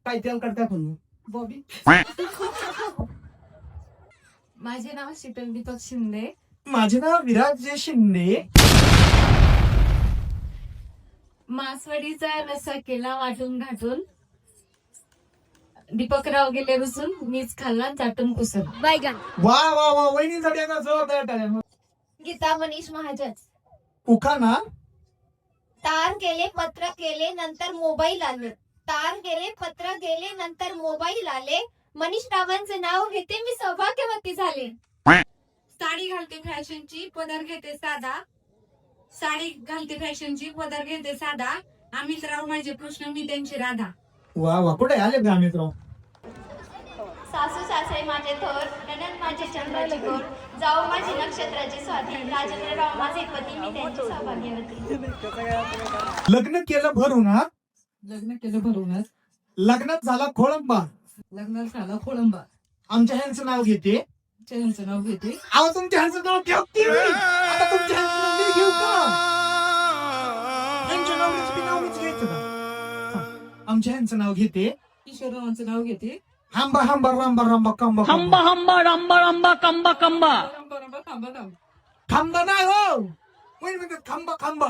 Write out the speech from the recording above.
काय तेल करता तुम्ही? बॉबी. माझे नाव शीतल दीपक शिंदे. माझे नाव विराज शिंदे. मासवडीचा रस्सा केला वाटून घाटून. दीपकराव गेले रुसून, मीच खाल्ला चाटून पुसून. बैगन. वा वा वा, वहिनीसाठी आता जोरदार टाळ्या. गीता मनीष महाजन. उखाणा. तार गेले पत्र केले नंतर मोबाईल आले. तार गेले पत्र गेले नंतर मोबाईल आले. मनीष रावांचे नाव घेते मी सौभाग्यवती झाले. साडी घालते फॅशनची, पदर घेते साधा. साडी घालते फॅशनची, पदर घेते साधा. अमित राव माझे कृष्ण, मी त्यांची राधा. वा वा, कुठे आले का मित्र? सासू सासरे माझे थोर, नणंद माझी चंद्राची गोर, जाऊ माझी नक्षत्राची स्वाती, राजेंद्रराव माझे पती, मी त्यांची सौभाग्यवती. लग्न केलं भरून हा. लग्न केलं भरूनच. लग्नात झाला खोळंबा. लग्नात झाला खोळंबा. आमच्या ह्यांचं नाव घेते. त्यांचं नाव घेते. अहो तुमच्या ह्यांचं नाव ठेवते मी. आता तुमच्या ह्यांचं नाव मी घेऊ का? ह्यांच्या नावच घ्यायचं का? आमच्या ह्यांचं नाव घेते. किशोररावांचं नाव घेते. हांबा हांबा रांबा रांबा कंबा हंबा हंबा रंबा रंबा कंबा कंबा. थांबा थांबा थांबा. खांबा नाही हो, वहिनी म्हणतात खांबा खांबा.